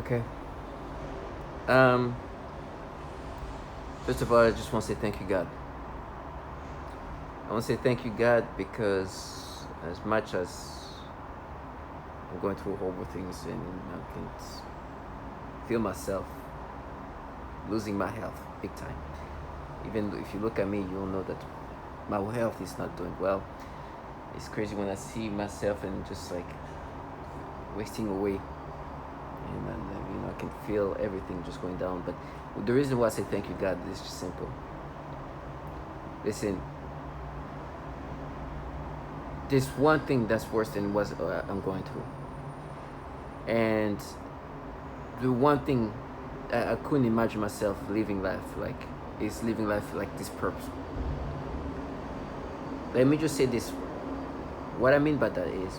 Okay. Um, First of all, I just want to say thank you, God. I want to say thank you, God, because as much as I'm going through horrible things and I can feel myself losing my health big time. Even if you look at me, you'll know that my health is not doing well. It's crazy when I see myself and just like wasting away, and I can feel everything just going down. But the reason why I say thank you, God, is just simple. Listen, there's one thing that's worse than what I'm going through, and the one thing I couldn't imagine myself living life like is living life like this purpose. Let me just say this. What I mean by that is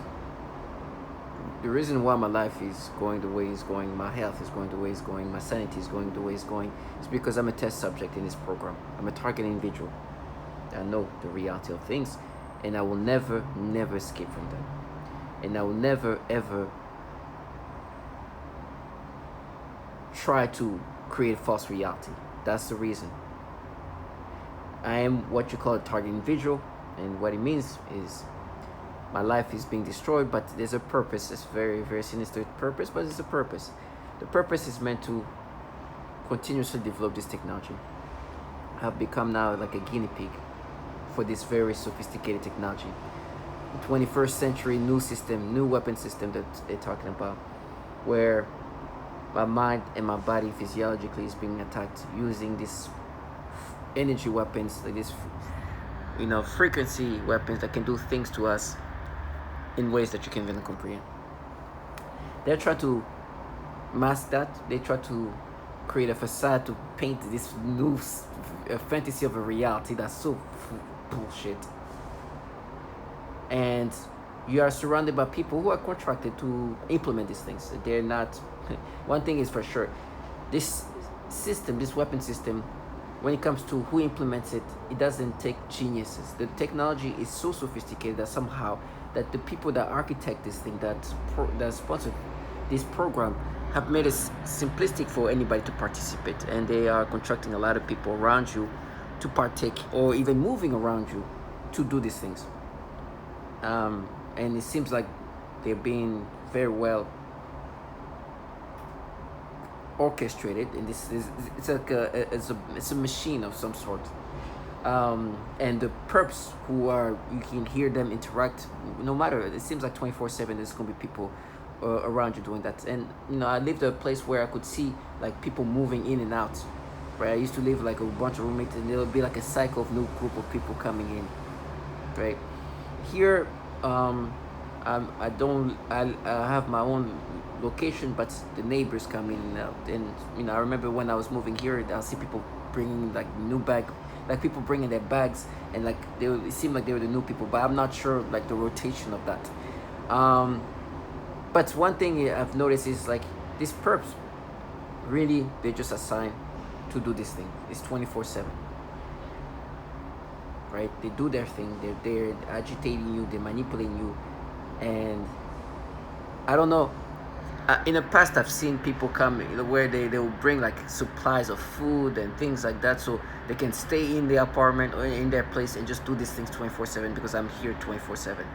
the reason why my life is going the way it's going, my health is going the way it's going, my sanity is going the way it's going, is because I'm a test subject in this program. I'm a target individual. I know the reality of things, and I will never escape from that. And I will never, ever try to create a false reality. That's the reason. I am what you call a target individual, and what it means is my life is being destroyed, but there's a purpose. It's very, very sinister purpose, but it's a purpose. The purpose is meant to continuously develop this technology. I have become now like a guinea pig for this very sophisticated technology. 21st century new system, new weapon system that they're talking about, where my mind and my body physiologically is being attacked using these energy weapons, like this, frequency weapons that can do things to us in ways that you can't even comprehend. They try to mask that. They try to create a facade to paint this new fantasy of a reality that's so bullshit. And you are surrounded by people who are contracted to implement these things. They're not. One thing is for sure, this system, this weapon system, when it comes to who implements it, it doesn't take geniuses. The technology is so sophisticated that somehow that the people that architect this thing, that sponsor this program, have made it simplistic for anybody to participate, and they are contracting a lot of people around you to partake, or even moving around you to do these things. And it seems like they're being very well orchestrated, and this is it's like it's a machine of some sort. And the perps who are, you can hear them interact no matter, it seems like 24/7 there's gonna be people around you doing that. And I lived at a place where I could see like people moving in and out, right? I used to live like a bunch of roommates, and there'll be like a cycle of new group of people coming in, right? Here I don't, I have my own location, but the neighbors come in and out. And I remember when I was moving here, I'll see people bringing like new bag, like people bringing their bags, and like it seemed like they were the new people, but I'm not sure like the rotation of that. But one thing I've noticed is like these perps, really, they're just assigned to do this thing. It's 24/7, right? They do their thing. They're agitating you. They're manipulating you, and I don't know. In the past, I've seen people come where they will bring like supplies of food and things like that, so they can stay in the apartment or in their place and just do these things 24/7 because I'm here 24/7.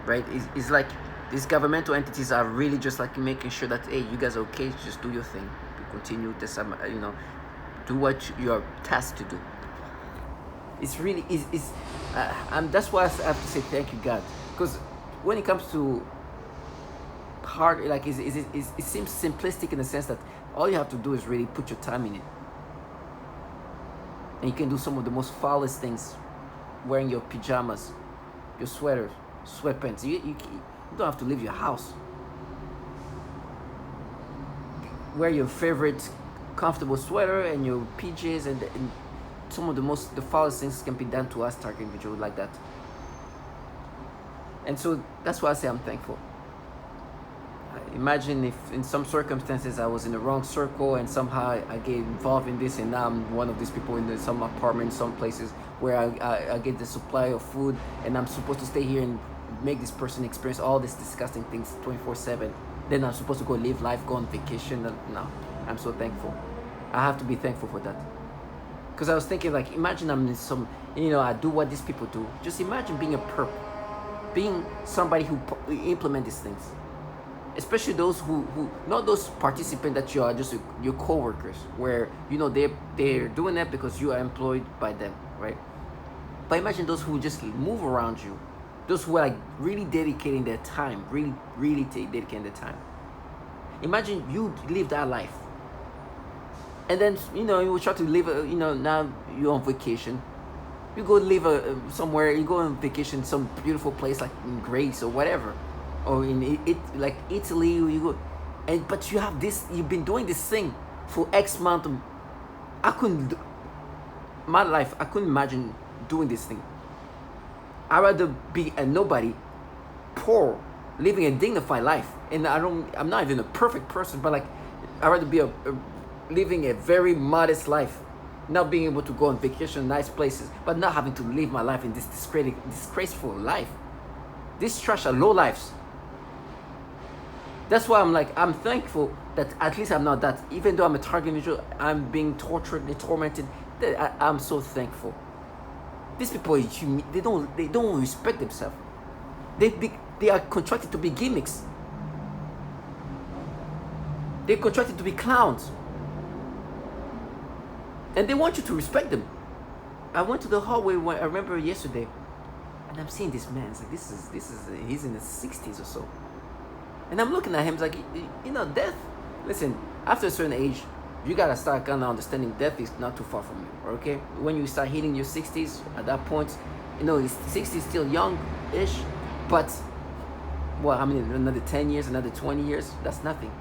Right? It's like these governmental entities are really just like making sure that, hey, you guys are okay, just do your thing, continue this, do what you are tasked to do. It's really is. That's why I have to say thank you, God, because when it comes to hard, like it seems simplistic in the sense that all you have to do is really put your time in it, and you can do some of the most foulest things wearing your pajamas, your sweaters, sweatpants. You don't have to leave your house. Wear your favorite comfortable sweater and your PJs, and some of the foulest things can be done to us target individuals like that. And so that's why I say I'm thankful. Imagine if in some circumstances I was in the wrong circle and somehow I get involved in this, and now I'm one of these people in some apartment, some places where I get the supply of food, and I'm supposed to stay here and make this person experience all these disgusting things 24/7. Then I'm supposed to go live life, go on vacation. No, I'm so thankful. I have to be thankful for that. Because I was thinking, like, imagine I'm in some, I do what these people do. Just imagine being a perp, being somebody who implement these things. Especially those who not those participants that you are just your co-workers, where they're doing that because you are employed by them, right? But imagine those who just move around you, those who are like really dedicating their time, really dedicating their time. Imagine you live that life, and then you try to live now you're on vacation, you go live somewhere, you go on vacation some beautiful place like in Greece or whatever, or in like Italy, you go, but you have this, you've been doing this thing for X amount of, my life, I couldn't imagine doing this thing. I'd rather be a nobody, poor, living a dignified life, and I'm not even a perfect person, but like I'd rather be living a very modest life, not being able to go on vacation, nice places, but not having to live my life in this disgraceful life. This trash are low lives. That's why I'm thankful that at least I'm not that. Even though I'm a target individual, I'm being tortured and tormented. I'm so thankful. These people, they don't respect themselves. They are contracted to be gimmicks. They're contracted to be clowns. And they want you to respect them. I went to the hallway I remember yesterday, and I'm seeing this man. It's like he's in his 60s or so. And I'm looking at him, it's like, death. Listen, after a certain age, you gotta start kind of understanding death is not too far from you, okay? When you start hitting your 60s, at that point, 60 is still young-ish, but, another 10 years, another 20 years, that's nothing.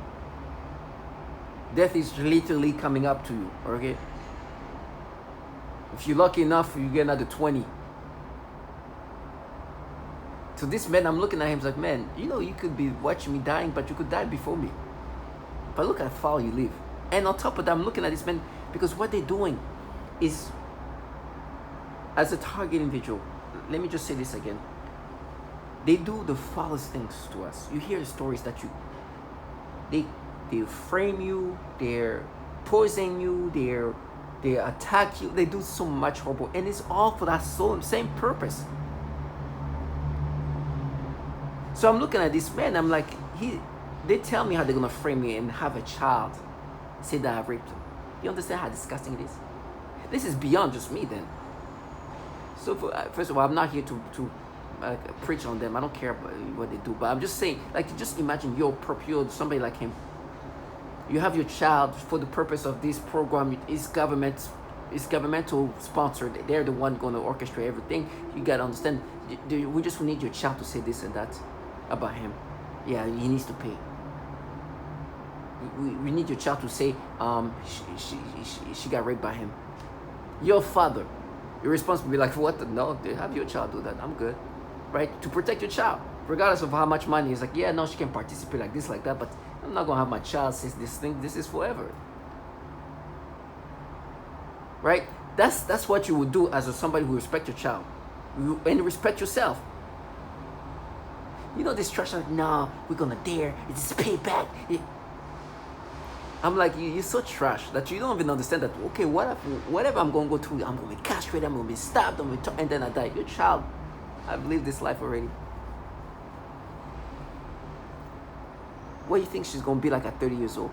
Death is literally coming up to you, okay? If you're lucky enough, you get another 20. So this man, I'm looking at him, like, man, you could be watching me dying, but you could die before me. But look at how far you live. And on top of that, I'm looking at this man, because what they're doing is, as a target individual, let me just say this again. They do the foulest things to us. You hear stories that they frame you, they're poison you, they attack you, they do so much horrible, and it's all for that same purpose. So I'm looking at this man, I'm like, they tell me how they're gonna frame me and have a child say that I raped him. You understand how disgusting it is? This is beyond just me then. So first of all, I'm not here to preach on them. I don't care about what they do, but I'm just saying, like, just imagine you're somebody like him. You have your child for the purpose of this program. It's governmental sponsored. They're the one going to orchestrate everything. You gotta understand. We just need your child to say this and that about him. Yeah, he needs to pay. We need your child to say she got raped by him. Your father, you're responsible to be like, what? No, have your child do that. I'm good, right? To protect your child, regardless of how much money. It's like, yeah, no, she can participate like this, like that, but I'm not gonna have my child say this thing. This is forever, right? That's what you would do as somebody who respects your child, and respect yourself. This trash, like, no, we're gonna dare. It's payback. I'm like, you're so trash that you don't even understand that, okay, whatever I'm going to go through, I'm going to be castrated, I'm going to be stabbed, and then I die. Your child, I've lived this life already. What do you think she's going to be like at 30 years old?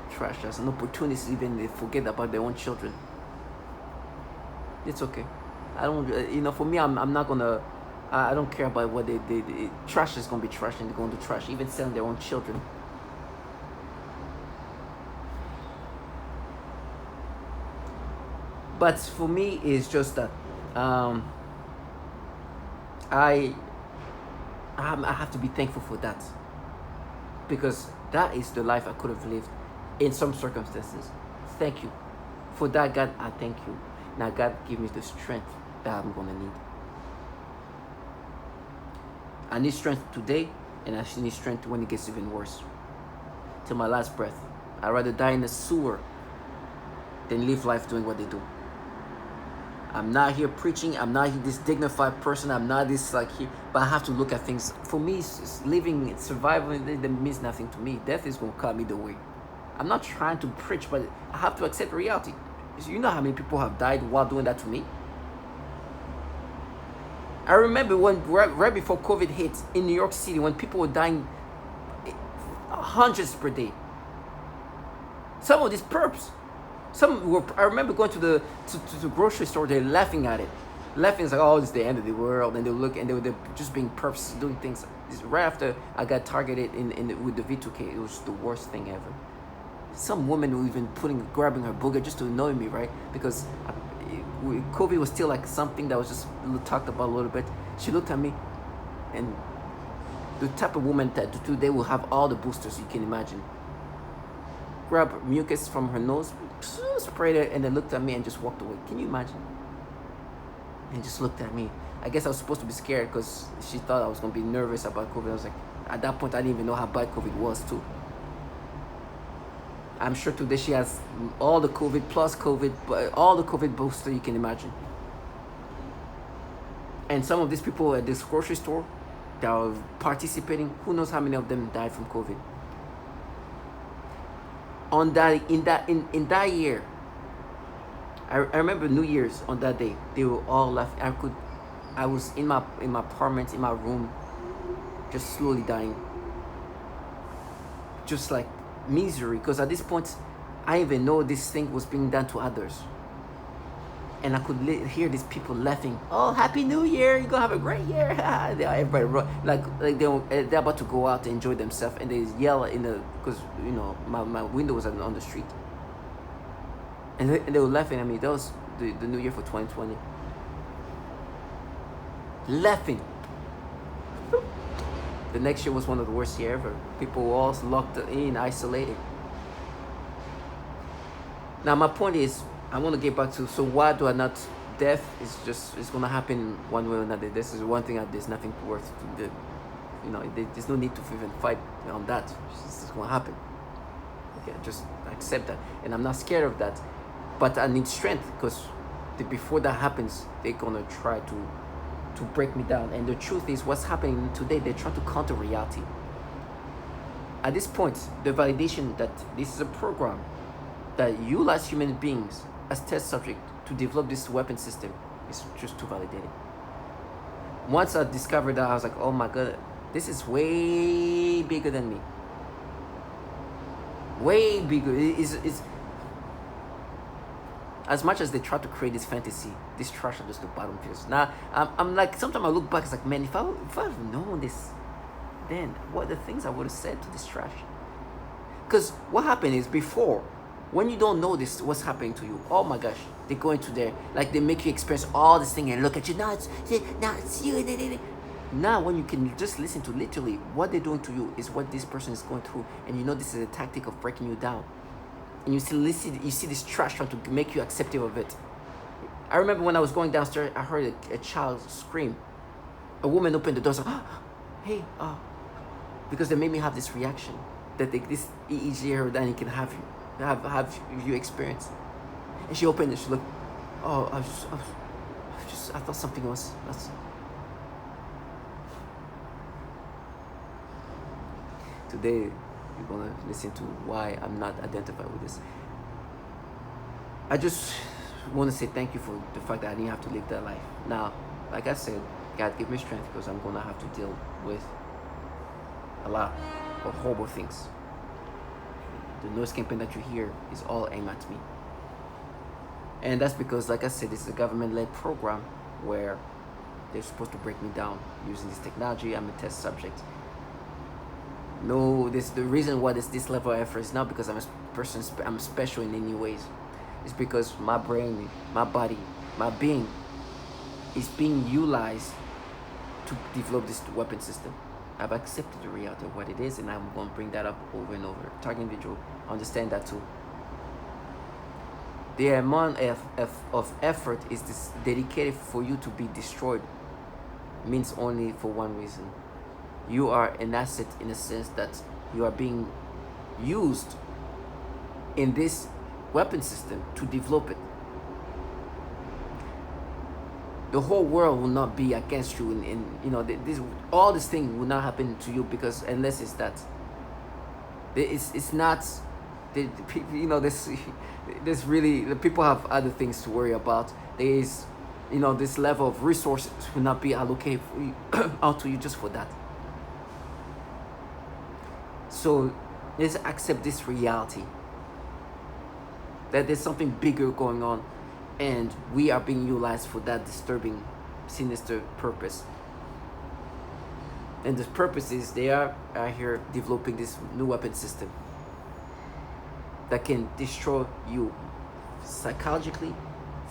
Trash. As an opportunist, even they forget about their own children. It's okay. I don't, for me, I'm not going to, I don't care about what they trash is going to be trash, and they're going to trash, even selling their own children. But for me, it's just that I have to be thankful for that, because that is the life I could have lived in some circumstances. Thank you for that, God. I thank you. Now, God, give me the strength that I'm gonna need. I need strength today, and I need strength when it gets even worse. Till my last breath. I'd rather die in the sewer than live life doing what they do. I'm not here preaching. I'm not this dignified person. I'm not this like here. But I have to look at things. For me, it's living, surviving, that means nothing to me. Death is going to cut me the way. I'm not trying to preach, but I have to accept reality. You know how many people have died while doing that to me? I remember when right before COVID hit in New York City, when people were dying hundreds per day. Some of these perps, some were. I remember going to the grocery store. They're laughing at it, laughing. It's like, oh, it's the end of the world. And they look, and they're just being perps, doing things. Right after I got targeted with the V2K, it was the worst thing ever. Some woman were even grabbing her booger just to annoy me, right? Because COVID was still like something that was just talked about a little bit. She looked at me, and the type of woman that they will have all the boosters you can imagine. Grab mucus from her nose, sprayed it, and then looked at me and just walked away. Can you imagine? And just looked at me. I guess I was supposed to be scared because she thought I was going to be nervous about COVID. I was like, at that point, I didn't even know how bad COVID was too. I'm sure today she has all the COVID plus COVID, all the COVID booster you can imagine. And some of these people at this grocery store that are participating, who knows how many of them died from COVID. In that year, I remember New Year's on that day, they were all laughing. I was in my apartment, in my room, just slowly dying. Just like misery, because at this point I even know this thing was being done to others, and I could hear these people laughing. Oh, Happy New Year! You're gonna have a great year! Everybody like they're about to go out to enjoy themselves, and they yell because you know my window was on the street, and they were laughing at me. That was the New Year for 2020. Laughing. The next year was one of the worst years ever. People were all locked in, isolated. Now my point is, I want to get back to, so why do I not, death is just, it's going to happen one way or another. This is one thing that there's nothing worth, there's no need to even fight on that. It's going to happen. Okay, just accept that. And I'm not scared of that. But I need strength, because before that happens, they're going to try to break me down. And the truth is, what's happening today, they're trying to counter reality. At this point, the validation that this is a program that you as human beings, as test subject, to develop this weapon system is just too validating. Once I discovered that, I was like, oh my god, this is way bigger than me. Way bigger. It's as much as they try to create this fantasy, this trash are just the bottom feels. Now, I'm like, sometimes I look back, it's like, man, if I've known this, then what are the things I would have said to this trash? Because what happened is, before, when you don't know this, what's happening to you, oh my gosh, they go into there, like they make you experience all this thing and look at you, now it's you. Now, when you can just listen to literally what they're doing to you is what this person is going through, and you know this is a tactic of breaking you down. And you see this trash trying to make you accepting of it. I remember when I was going downstairs, I heard a child scream. A woman opened the door, like, oh, hey, because they made me have this reaction that this EEG or that can have you experience. And she opened it. She looked. Oh, I thought something was. Today, you're gonna listen to why I'm not identified with this. I just want to say thank you for the fact that I didn't have to live that life. Now, like I said, God give me strength, because I'm gonna have to deal with a lot of horrible things. The noise campaign that you hear is all aimed at me, and that's because, like I said, this is a government-led program where they're supposed to break me down using this technology. I'm a test subject. No, the reason why there's this level of effort is not because I'm a person, I'm special in any ways. It's because my brain, my body, my being is being utilized to develop this weapon system. I've accepted the reality of what it is, and I'm going to bring that up over and over. Target individual, understand that too. The amount of effort is this dedicated for you to be destroyed means only for one reason. You are an asset in a sense that you are being used in this weapon system to develop it. the whole world will not be against you, and you know, this all this thing will not happen to you, because unless it's that it's not the people, you know, this really, the people have other things to worry about. There is, you know, this level of resources will not be allocated for you, out to you just for that. So let's accept this reality that there's something bigger going on, and we are being utilized for that disturbing, sinister purpose. And the purpose is they are here developing this new weapon system that can destroy you psychologically,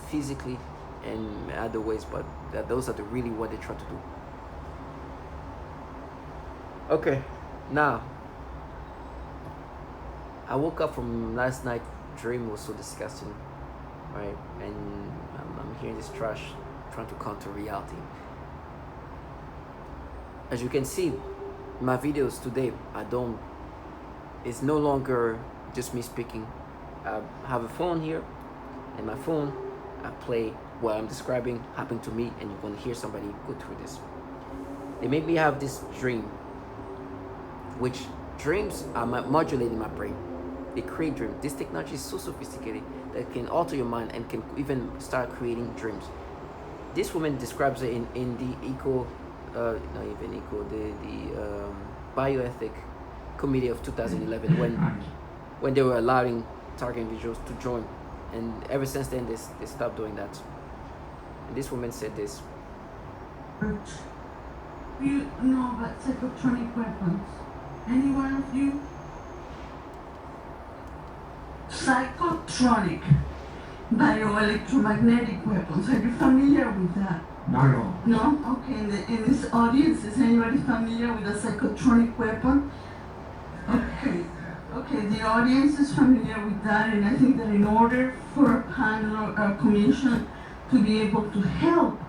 physically, and other ways, but those are really what they try to do. Okay, now I woke up from last night. Dream was so disgusting, right? And I'm hearing this trash trying to counter reality. As you can see, my videos today, it's no longer just me speaking. I have a phone here, and my phone, I play what I'm describing happened to me, and you're going to hear somebody go through this. They make me have this dream, which dreams are modulating my brain. They create dreams. This technology is so sophisticated that it can alter your mind and can even start creating dreams. This woman describes it in the bioethic committee of 2011 when they were allowing target individuals to join, and ever since then they stopped doing that. And this woman said this: you know about psychotronic weapons? Any one of you? Psychotronic bioelectromagnetic weapons. Are you familiar with that? No. No? Okay, in this audience, is anybody familiar with a psychotronic weapon? Okay, the audience is familiar with that, and I think that in order for a panel or a commission to be able to help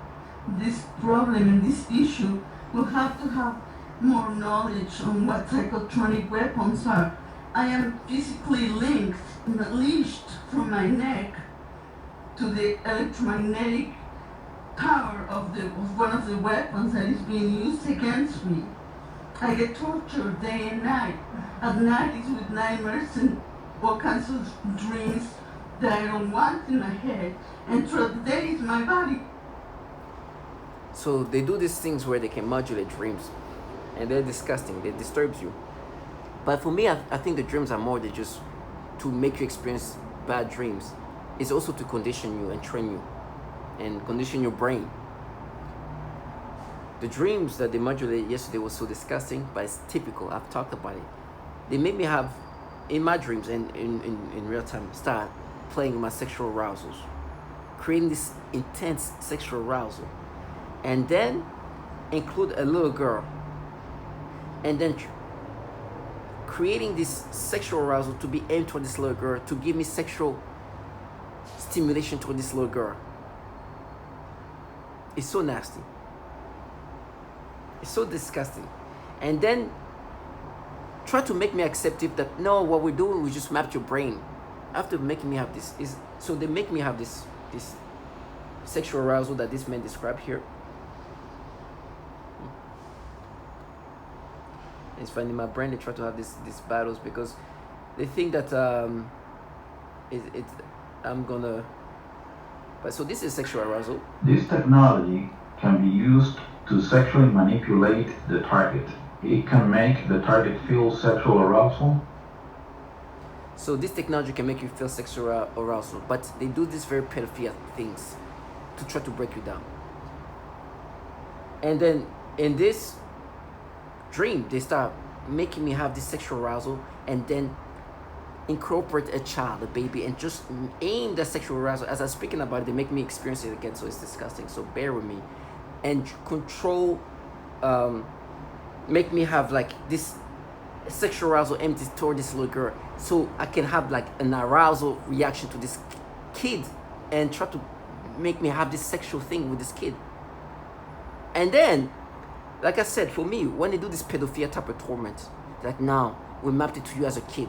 this problem and this issue, we'll have to have more knowledge on what psychotronic weapons are. I am physically linked, leashed from my neck to the electromagnetic power of one of the weapons that is being used against me. I get tortured day and night. At night it's with nightmares and all kinds of dreams that I don't want in my head. And throughout the day it's my body. So they do these things where they can modulate dreams, and they're disgusting. They disturbs you. But for me, I think the dreams are more than just to make you experience bad dreams. It's also to condition you and train you and condition your brain. The dreams that they modulated yesterday was so disgusting, but it's typical. I've talked about it. They made me have, in my dreams and in real time, start playing my sexual arousals, creating this intense sexual arousal, and then include a little girl, and then creating this sexual arousal to be aimed toward this little girl, to give me sexual stimulation toward this little girl. It's so nasty. It's so disgusting. And then try to make me accept it that no, what we're doing, we just mapped your brain. After making me have this, so they make me have this sexual arousal that this man described here. It's funny, in my brain they try to have these battles because they think that I'm gonna. But so this is sexual arousal. This technology can be used to sexually manipulate the target. It can make the target feel sexual arousal. So this technology can make you feel sexual arousal, but they do these very pedophile things to try to break you down. And then in this dream, they start making me have this sexual arousal and then incorporate a child, a baby, and just aim the sexual arousal. As I'm speaking about it, they make me experience it again, so it's disgusting. So bear with me. And control, make me have like this sexual arousal empty toward this little girl, so I can have like an arousal reaction to this kid and try to make me have this sexual thing with this kid. And then, like I said, for me, when they do this pedophilia type of torment, like now, we mapped it to you as a kid.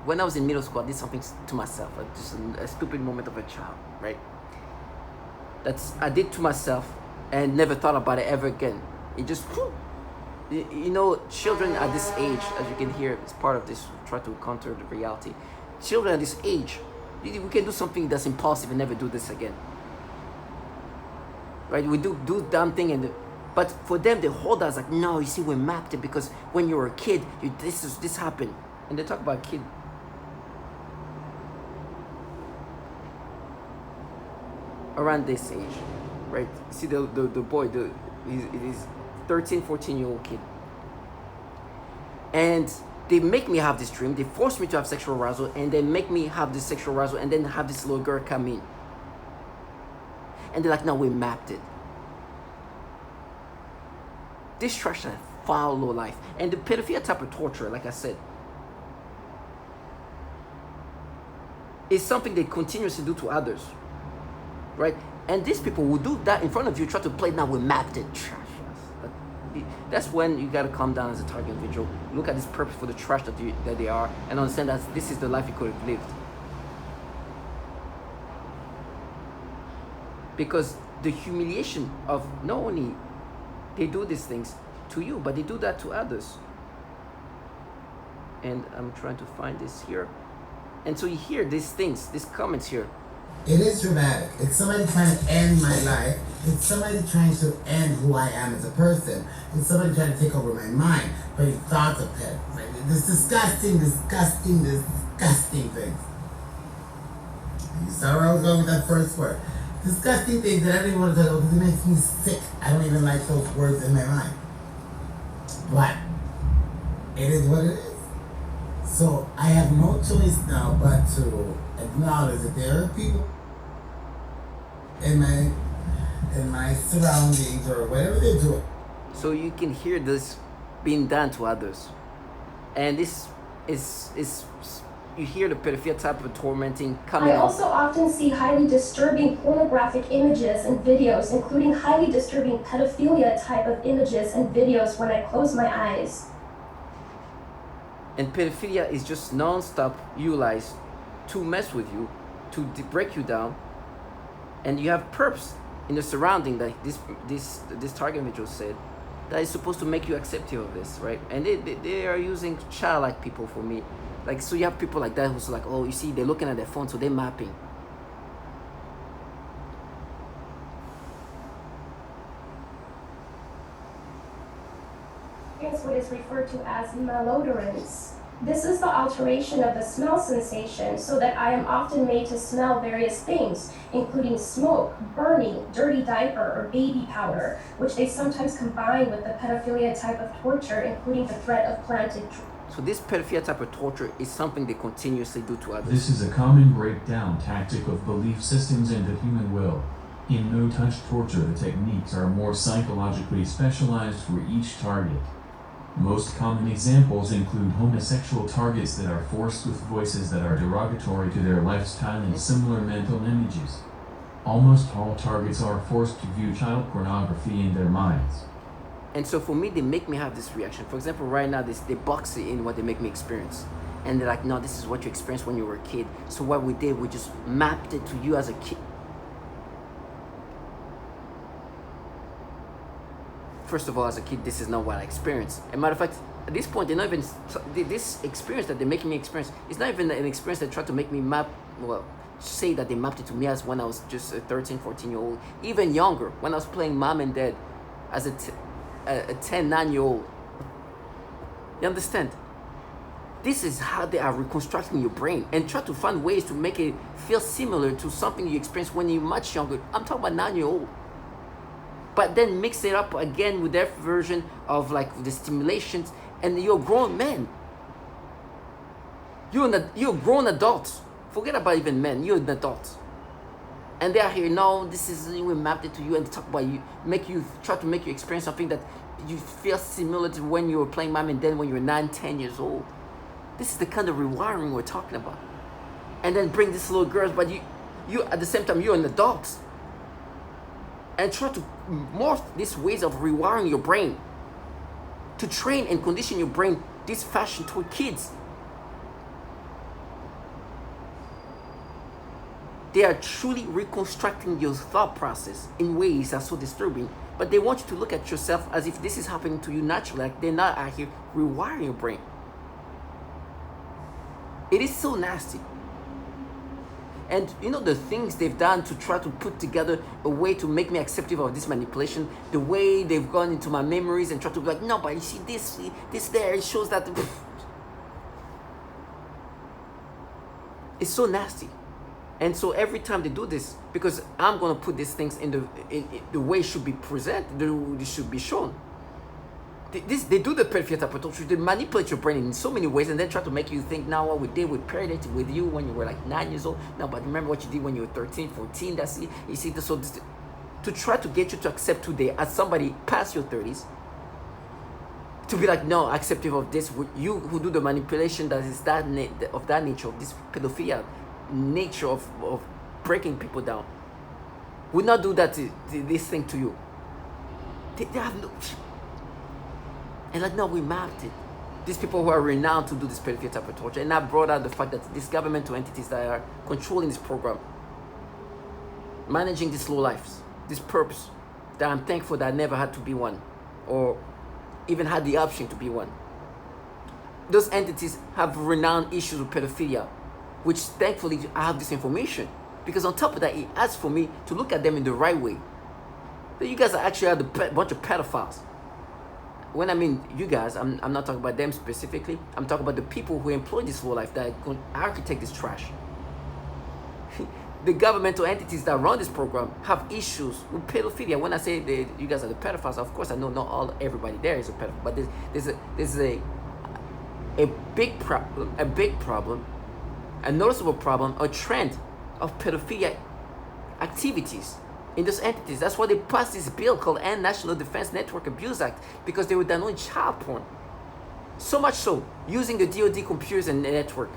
When I was in middle school, I did something to myself, just a stupid moment of a child, right? That's I did to myself and never thought about it ever again. It just, you know, children at this age, as you can hear, it's part of this, try to counter the reality. Children at this age, we can do something that's impulsive and never do this again. Right? We do damn thing, but for them, they hold us like, no, you see, we mapped it because when you were a kid, this happened. And they talk about kid. Around this age, right? See the boy, it is 13, 14-year-old kid. And they make me have this dream, they force me to have sexual arousal, and they make me have this sexual arousal, and then have this little girl come in. And they're like, no, we mapped it. This trash and foul low life. And the pedophilia type of torture, like I said, is something they continuously do to others. Right? And these people will do that in front of you, try to play, now we mapped it. Trash. That's when you gotta calm down as a target individual. Look at this purpose for the trash that they are, and understand that this is the life you could have lived. Because the humiliation of not only they do these things to you, but they do that to others. And I'm trying to find this here. And so you hear these things, these comments here. It is dramatic. It's somebody trying to end my life. It's somebody trying to end who I am as a person. It's somebody trying to take over my mind. But he thought of it. Right? This disgusting thing. You saw where I was going with that first word. Disgusting things that I don't even want to talk about because it makes me sick. I don't even like those words in my mind. But it is what it is. So I have no choice now but to acknowledge that there are people in my surroundings or whatever they're doing. So you can hear this being done to others. And this is you hear the pedophilia type of tormenting coming I up. also often see highly disturbing pornographic images and videos, including highly disturbing pedophilia type of images and videos when I close my eyes. And pedophilia is just non-stop utilized to mess with you, to break you down. And you have perps in the surrounding that this target individual said that is supposed to make you accepting of this, right? And they are using childlike people for me. Like, so you have people like that who's like, oh, you see, they're looking at their phone, so they're mapping. Here's what is referred to as malodorance. This is the alteration of the smell sensation so that I am often made to smell various things, including smoke, burning, dirty diaper, or baby powder, which they sometimes combine with the pedophilia type of torture, including the threat of planted. So this pedophilia type of torture is something they continuously do to others. This is a common breakdown tactic of belief systems and the human will. In no-touch torture, the techniques are more psychologically specialized for each target. Most common examples include homosexual targets that are forced with voices that are derogatory to their lifestyle and similar mental images. Almost all targets are forced to view child pornography in their minds. And so for me, they make me have this reaction. For example, right now, they box it in what they make me experience. And they're like, no, this is what you experienced when you were a kid. So what we did, we just mapped it to you as a kid. First of all, as a kid, this is not what I experienced. As a matter of fact, at this point, they're not even, this experience that they're making me experience, it's not even an experience that tried to make me map, well, say that they mapped it to me as when I was just a 13, 14-year-old, even younger, when I was playing mom and dad as a 10, 9-year-old. You understand? This is how they are reconstructing your brain and try to find ways to make it feel similar to something you experienced when you're much younger. I'm talking about 9-year-old. But then mix it up again with their version of like the stimulations, and you're grown men. You're grown adults. Forget about even men. You're an adult. And they are here, no, this is, we mapped it to you, and talk about you, try to make you experience something that you feel similar to when you were playing mom and dad when you were 9, 10 years old. This is the kind of rewiring we're talking about. And then bring these little girls, but you at the same time, you're an adult. And try to morph these ways of rewiring your brain to train and condition your brain this fashion toward kids. They are truly reconstructing your thought process in ways that are so disturbing. But they want you to look at yourself as if this is happening to you naturally, like they're not out here rewiring your brain. It is so nasty. And you know the things they've done to try to put together a way to make me accepting of this manipulation, the way they've gone into my memories and try to be like, no, but you see this there, it shows that. It's so nasty. And so every time they do this, because I'm going to put these things in the way it should be presented, the way it should be shown. They do the peripheral type of torture. They manipulate your brain in so many ways and then try to make you think, now what we did with parenting with you when you were like 9 years old. No, but remember what you did when you were 13, 14. That's it. You see, to try to get you to accept today as somebody past your 30s, to be like, no, acceptive of this. You who do the manipulation that is of that nature, of this pedophilia nature of breaking people down, would not do that this thing to you. They have no. And like, no, we mapped it. These people who are renowned to do this pedophilia type of torture. And I brought out the fact that these governmental entities that are controlling this program, managing these low lives, these perps, that I'm thankful that I never had to be one, or even had the option to be one. Those entities have renowned issues with pedophilia, which thankfully I have this information. Because on top of that, it asks for me to look at them in the right way. That you guys are actually a bunch of pedophiles. When I mean you guys, I'm not talking about them specifically. I'm talking about the people who employ this low life, that architect this trash. The governmental entities that run this program have issues with pedophilia. When I say you guys are the pedophiles, of course I know not everybody there is a pedophile, but there's a big problem, a noticeable problem, a trend of pedophilia activities in those entities. That's why they passed this bill called National Defense Network Abuse Act, because they were downloading child porn. So much so, using the DoD computers and network,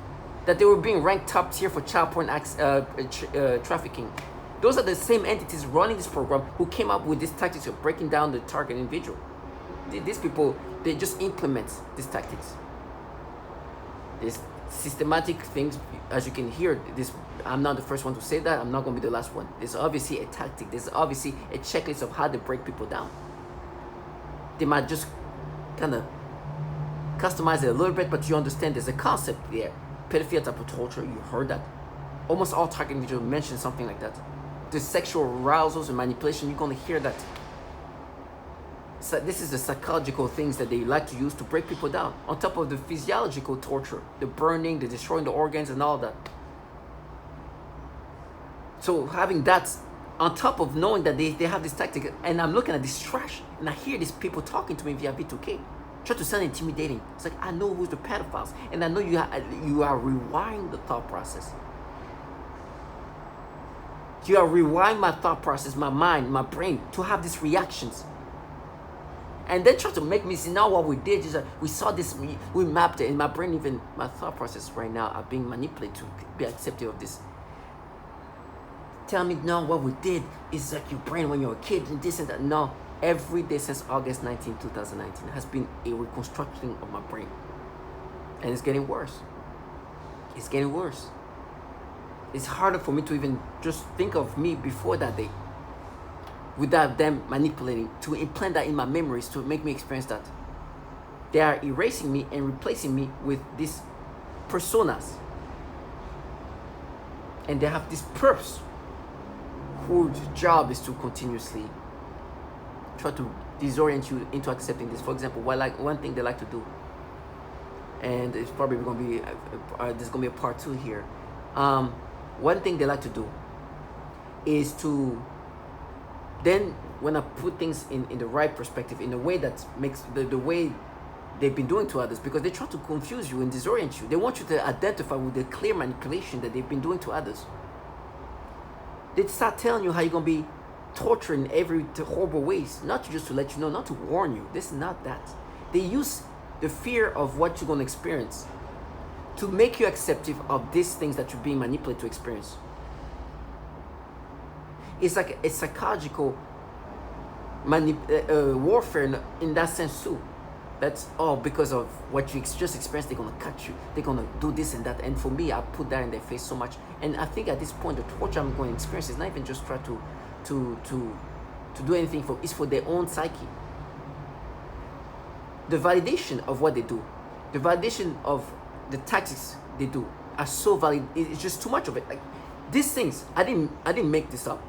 that they were being ranked top tier for child porn trafficking. Those are the same entities running this program who came up with these tactics of breaking down the target individual. These people, they just implement these tactics. These systematic things, as you can hear, this, I'm not the first one to say that, I'm not going to be the last one. There's obviously a tactic, there's obviously a checklist of how to break people down. They might just kind of customize it a little bit, but you understand there's a concept there. Pedophilia type of torture, you heard that. Almost all target individuals mention something like that. The sexual arousals and manipulation, you're going to hear that. So this is the psychological things that they like to use to break people down, on top of the physiological torture, the burning, the destroying the organs and all that. So having that on top of knowing that they have this tactic, and I'm looking at this trash and I hear these people talking to me via V2K, try to sound intimidating. It's like, I know who's the pedophiles, and I know you are rewiring the thought process. You are rewiring my thought process, my mind, my brain, to have these reactions. And then try to make me see, now what we did is that we saw this, we mapped it, and my brain, even my thought process right now are being manipulated to be accepting of this. Tell me, no, what we did is like your brain when you're a kid and this and that. No, every day since August 19, 2019 has been a reconstruction of my brain. And it's getting worse. It's getting worse. It's harder for me to even just think of me before that day, without them manipulating, to implant that in my memories, to make me experience that. They are erasing me and replacing me with these personas. And they have these perps whose job is to continuously try to disorient you into accepting this. For example, one thing they like to do, and it's probably going to be, there's going to be a part 2 here. One thing they like to do is to, then when I put things in the right perspective, in a way that makes the way they've been doing to others, because they try to confuse you and disorient you. They want you to identify with the clear manipulation that they've been doing to others. They start telling you how you're going to be tortured in every horrible ways, not just to let you know, not to warn you. This is not that. They use the fear of what you're going to experience to make you acceptive of these things that you're being manipulated to experience. It's like a psychological warfare in that sense too. That's all because of what you just experienced. They're gonna cut you. They're gonna do this and that. And for me, I put that in their face so much. And I think at this point, the torture I'm going to experience is not even just try to do anything for. It's for their own psyche. The validation of what they do, the validation of the tactics they do are so valid. It's just too much of it. Like these things, I didn't make this up.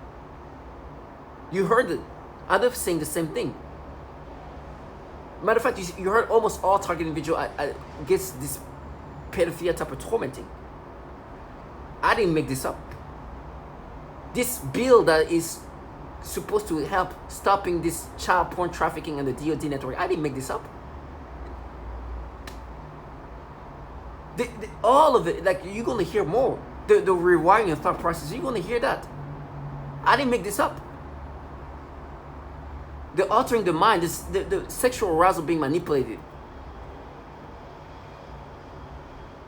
You heard it. Others saying the same thing. Matter of fact, you heard almost all target individual gets this pedophilia type of tormenting. I didn't make this up. This bill that is supposed to help stopping this child porn trafficking and the DoD network, I didn't make this up. All of it, like you're gonna hear more. The rewiring of thought process, you're gonna hear that. I didn't make this up. The altering the mind, the sexual arousal being manipulated.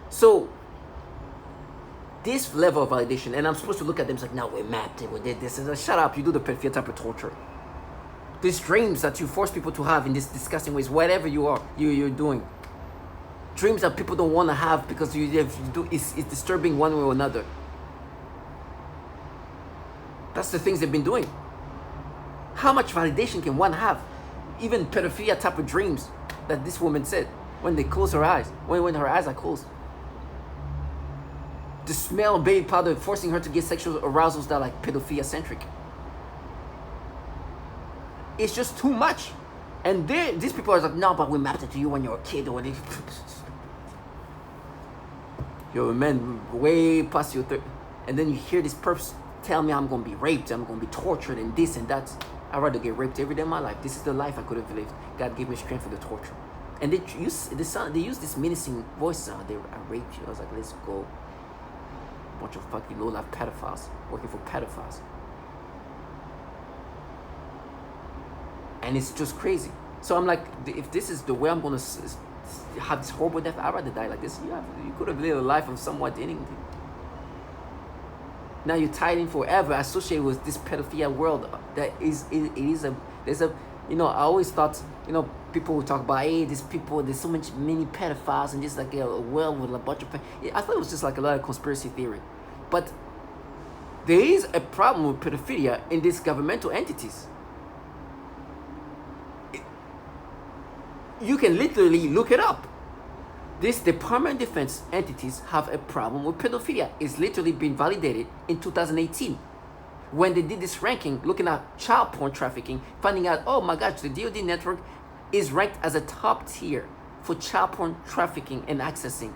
So this level of validation, and I'm supposed to look at them like, now we're mapped and we did this. And like, shut up, you do the pedophilia type of torture. These dreams that you force people to have in this disgusting ways, whatever you're doing. Dreams that people don't want to have because it's disturbing one way or another. That's the things they've been doing. How much validation can one have? Even pedophilia type of dreams that this woman said when they close her eyes, when her eyes are closed. The smell of baby powder forcing her to get sexual arousals that are like pedophilia centric. It's just too much. And these people are like, no, but we mapped it to you when you were a kid. Or you're a man way past your and then you hear these perps tell me I'm going to be raped, I'm going to be tortured and this and that. I'd rather get raped every day of my life. This is the life I could have lived. God gave me strength for the torture. And they use this menacing voice out there. I raped you. I was like, let's go. Bunch of fucking low-life pedophiles working for pedophiles. And it's just crazy. So I'm like, if this is the way I'm going to have this horrible death, I'd rather die like this. You could have lived a life of somewhat anything. Now you're tied in forever, associated with this pedophilia world. There's a, I always thought, people would talk about, hey, there's so many pedophiles and just like a world with a bunch of, I thought it was just like a lot of conspiracy theory. But there is a problem with pedophilia in these governmental entities. You can literally look it up. These Department of Defense entities have a problem with pedophilia. It's literally been validated in 2018 when they did this ranking looking at child porn trafficking, finding out, oh my gosh, the DoD network is ranked as a top tier for child porn trafficking and accessing.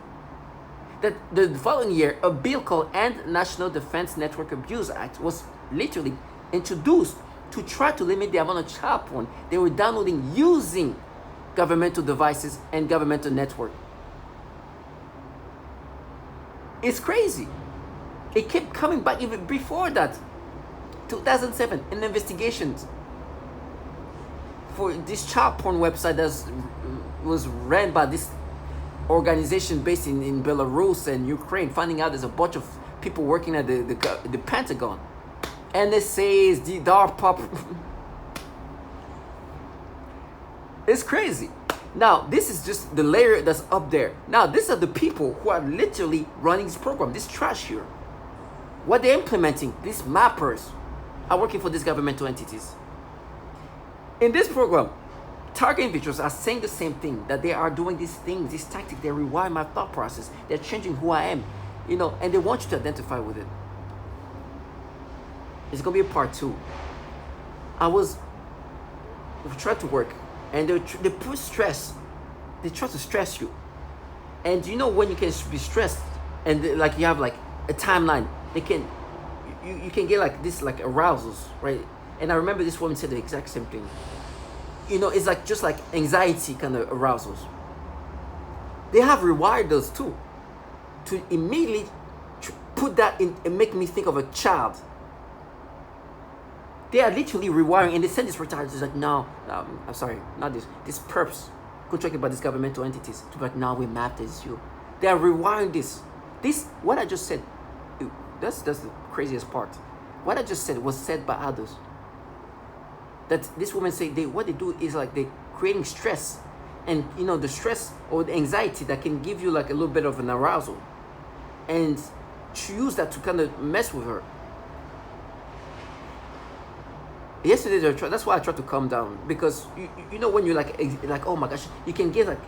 That the following year, a bill called End National Defense Network Abuse Act was literally introduced to try to limit the amount of child porn they were downloading using governmental devices and governmental network. It's crazy. It kept coming back even before that. 2007, an investigation for this child porn website that was ran by this organization based in Belarus and Ukraine, finding out there's a bunch of people working at the Pentagon. NSA's, the DARPA. It's crazy. Now, this is just the layer that's up there. Now, these are the people who are literally running this program, this trash here. What they're implementing, these mappers are working for these governmental entities. In this program, target individuals are saying the same thing, that they are doing these things, these tactics, they rewire my thought process, they're changing who I am, and they want you to identify with it. It's going to be a part 2. We tried to work. And they put stress. They try to stress you. And when you can be stressed and like you have like a timeline, you can get like this like arousals, right? And I remember this woman said the exact same thing. It's like just like anxiety kind of arousals. They have rewired those too, to immediately put that in and make me think of a child. They are literally rewiring, and they send this retarded. It's like, no, I'm sorry, not this. This perps contracted by these governmental entities to be like, now we mapped as you. They are rewiring this. What I just said, that's the craziest part. What I just said was said by others. That this woman say what they do is like they're creating stress and the stress or the anxiety that can give you like a little bit of an arousal, and to use that to kind of mess with her. Yesterday, that's why I tried to calm down, because you know when you're like oh my gosh, you can get like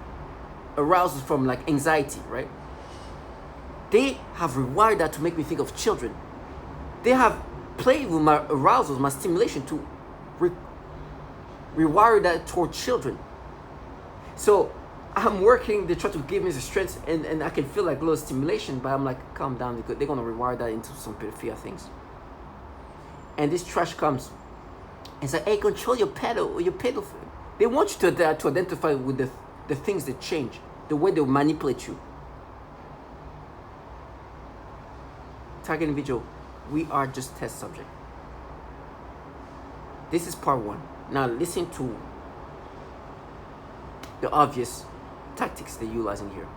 arousal from like anxiety, right? They have rewired that to make me think of children. They have played with my arousals, my stimulation, to rewire that toward children. So I'm working, they try to give me the strength, and I can feel like a little stimulation, but I'm like, calm down, they're gonna rewire that into some pedophilia things. And this trash comes. It's like, hey, control your pedo or your pedophile. They want you to identify with the things that change, the way they manipulate you. Target individual, we are just test subject. This is part 1. Now listen to the obvious tactics they're utilizing here.